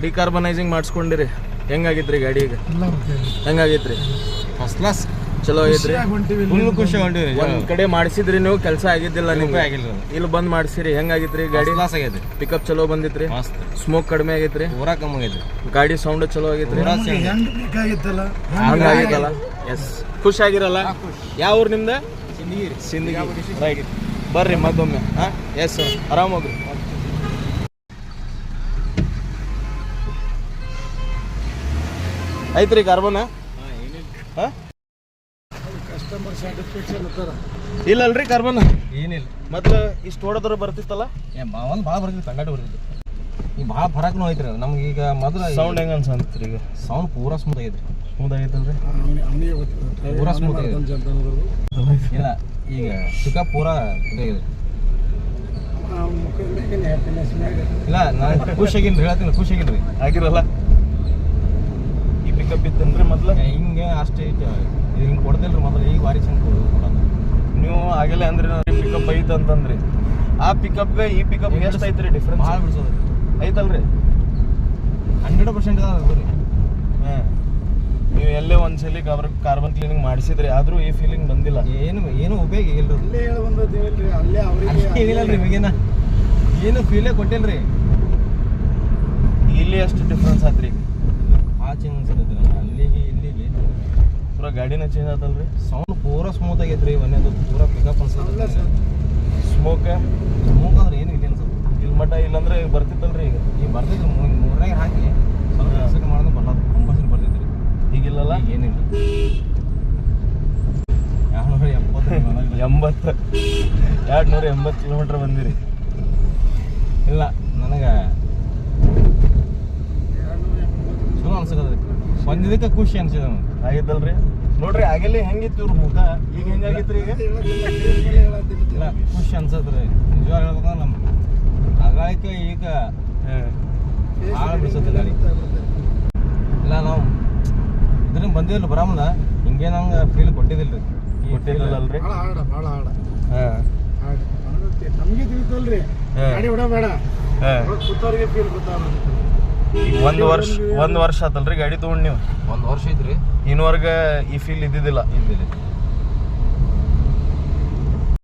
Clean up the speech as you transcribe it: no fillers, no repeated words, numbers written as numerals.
Decarbonising ಮಾಡಿಸ್ಕೊಂಡಿರಿ, ಹೆಂಗಾಗಿತ್ರಿ ಗಾಡಿ ಈಗ? ಹೆಂಗಾಗೈತ್ರಿ? First class, ಚಲೋ ಆಗೈತ್ರಿ. ಫುಲ್ ಖುಷಿ ಹೊಂಟಿವಿ. ಒಂದ್ ಕಡೆ ಮಾಡಿಸಿದ್ರಿ ನೀವು, ಕೆಲಸ ಆಗಿದ್ದಿಲ್ಲ ನಿಮ್ಗೆ? ಆಗಿಲ್ಲ. ಇಲ್ಲಿ ಬಂದ್ ಮಾಡಿಸಿರಿ, ಹೆಂಗಾಗಿತ್ರಿ ಗಾಡಿ? ಕ್ಲಾಸ್ ಆಗೈತಿ. ಪಿಕಪ್ ಚಲೋ ಬಂದಿತ್ರಿ, ಸ್ಮೋಕ್ ಕಡಿಮೆ ಆಗೈತ್ರಿ, ಪೂರಾ ಕಮ್ಮಿ ಆಗೈತಿ. ಗಾಡಿ ಸೌಂಡ್ ಚಲೋ ಆಗೈತ್ರಿ, ಹಂಗಾಗಿತ್ತಲ್ಲ. ಎಸ್, ಖುಷಿ ಆಗಿರಲ್ಲ? ಯಾವ ಊರು ನಿಮ್ದು? ಸಿಂದಗಿ. ರೈಟ್, ಬರ್ರಿ ಮತ್ತೊಮ್ಮೆ. ಹಾಂ, ಎಸ್, ಆರಾಮ್ ಹೋಗ್ರಿ. ಐತ್ರಿ ಕಾರ್ಬನ್? ಹಾಂ, ಕಸ್ಟಮರ್ ಸ್ಯಾಟಿಸ್ಫ್ಯಾಕ್ಷನ್ ಅಂತಾರ. ಇಲ್ಲಲ್ರಿ ಕಾರ್ಬನ್? ಏನಿಲ್ಲ. ಮೊದ್ಲು ಇಷ್ಟು ಹೊಡೆದ್ರೆ ಬರ್ತಿತ್ತಲ್ಲ? ಒಂದು ಭಾಳ ಬರ್ತಿತ್ತು, ತಂಗಾಟ ಬರ್ತಿತ್ತು. ಈಗ ಭಾಳ ಫರಕ್ನೂ ಐತ್ರಿ ನಮ್ಗೆ. ಈಗ ಮೊದಲು ಸೌಂಡ್ ಹೆಂಗ ಅನ್ಸಂತ್ರಿ? ಈಗ ಸೌಂಡ್ ಪೂರಾ ಸ್ಮೂತ್ ಆಗೈತ್ರಿ. ಸ್ಮೂತ್ ಆಗೈತಲ್ರಿ? ಪೂರಾ ಸ್ಮೂತ್ ಆಗೈತೆ. ಇಲ್ಲ, ಈಗ ಪಿಕಪ್ ಪೂರಾ ಇದಾಗಿದೆ. ಇಲ್ಲ, ನಾನು ಖುಷಿಯಾಗಿನ್ರಿ, ಹೇಳ್ತೀನಿ ಖುಷಿಯಾಗಿನ್ರಿ. ಆಗಿರಲ್ಲ? ಈ ಪಿಕಪ್ ಇತ್ತನ್ರಿ ಮೊದ್ಲು? ಹಿಂಗೆ ಅಷ್ಟೇ ಹಿಂಗೆ ಕೊಡ್ತಿಲ್ರಿ ಮೊದಲು. ಈಗ ಭಾರಿ ಚಂದ ಕೊಡೋದು. ನೀವು ಆಗಲೇ ಅಂದ್ರೆ ಪಿಕಪ್ ಐತೆ ಅಂತಂದ್ರಿ. ಆ ಪಿಕಪ್ಗೆ ಈ ಪಿಕಪ್ ಎಷ್ಟು ಐತ್ರಿ ಡಿಫ್ರೆನ್ಸ್? ಭಾಳ ಬಿಡ್ಸೋದು ಐತಲ್ರಿ? 100% ಅದ ರೀ. ಹಾಂ, ನೀವು ಎಲ್ಲೇ ಒಂದ್ಸಲಿ ಕಾರ್ಬನ್ ಕ್ಲೀನಿಂಗ್ ಮಾಡಿಸಿದ್ರಿ, ಆದರೂ ಈ ಫೀಲಿಂಗ್ ಬಂದಿಲ್ಲ. ಏನು ಉಪಯೋಗ ಇಲ್ರಿ. ಅಲ್ಲೇ ಹೇಳಿ ಬಂದಿದ್ದೀವಲ್ರಿ, ಅಲ್ಲೇ ಅವ್ರಿಗೆ ಏನಿಲ್ಲಲ್ರಿ ನಿಮಗೇನ ಏನು ಫೀಲೇ ಕೊಟ್ಟಿಲ್ರಿ. ಇಲ್ಲಿ ಎಷ್ಟು ಡಿಫ್ರೆನ್ಸ್ ಆತ್ರಿ? ಆ ಚೇಂಜ್ ಅನ್ಸತೈತ್ರಿ ಅಲ್ಲಿಗೆ ಇಲ್ಲಿಗೆ. ಪೂರಾ ಗಾಡಿನ ಚೇಂಜ್ ಆತಲ್ರಿ? ಸೌಂಡ್ ಪೂರಾ ಸ್ಮೂತ್ ಆಗೈತ್ರಿ. ಒಂದೇದು ಪೂರಾ ಪಿಕಪ್ ಅನ್ಸತ್ತೆ. ಸ್ಮೋಕ್ ಅಂದ್ರೆ ಏನು ಇಲ್ಲ ಅನ್ಸತ್ತೆ. ಇಲ್ಲಿ ಮಟ್ಟ ಇಲ್ಲಂದ್ರೆ ಬರ್ತಿತ್ತಲ್ರಿ? ಈಗ ಬರ್ತಿದ್ರು ಮೂರನಾಗ ಹಾಕಿ ಸ್ವಲ್ಪ ಹೆಸರು ಮಾಡೋದು ಬರೋದು ಕಂಪಲ್ಸರಿ ಬರ್ತಿದ್ರಿ. ಈಗಿಲ್ಲಲ್ಲ? ಏನಿಲ್ಲ. 280 280 ಕಿಲೋಮೀಟರ್ ಬಂದಿರಿ. ಇಲ್ಲ, ನನಗೆ ಚಲೋ ಅನ್ಸಕದ್ರಿ. ಬಂದಿದ್ದಕ್ಕೆ ಖುಷಿ ಅನ್ಸಿದ ಆಗಿದ್ದಲ್ರಿ? ನೋಡ್ರಿ, ಆಗಲೇ ಹೆಂಗಿತ್ತು ಇವ್ರ ಮುಖ, ಈಗ ಹೆಂಗಾಗಿತ್ರಿ? ಈಗ ಇಲ್ಲ, ಖುಷಿ ಅನ್ಸತ್ರಿ. ನಿಜವಾಗ ಹೇಳ್ಬೇಕಂದ್ರೆ ನಮ್ಮ ಅಗಾಳಿಕೆ ಈಗ ಭಾಳ ಬಿಡಿಸತ್ತೆ ಗಾಡಿ. ಇಲ್ಲ, ನಾವು ಇದ್ರಿಂದ ಬಂದಿಲ್ಲ ಬರಾಮದ ಹಿಂಗೆ ನಂಗೆ ಫೀಲ್ ಕೊಟ್ಟಿದ್ದಿಲ್ರಿ. ಕೊಟ್ಟಿಲ್ಲಲ್ರಿ? ಭಾಳ ಹಾಡ ಹಾಂ, ನಮಗೆ ತಿಳಿತಲ್ರಿ. ಗಾಡಿ ಹೊಡಬೇಡ, ಕೂತವ್ರಿಗೆ ಫೀಲ್ ಗೊತ್ತಾಗ. ಒಂದು ವರ್ಷ ಆತಲ್ರಿ ಗಾಡಿ ತೊಗೊಂಡು ನೀವು? 1 ವರ್ಷ ಐತ್ರಿ. ಇನ್ನೂವರೆಗೆ ಈ ಫೀಲ್ ಇದ್ದಿದ್ದಿಲ್ಲ? ಇದ್ದಿಲ್ಲ.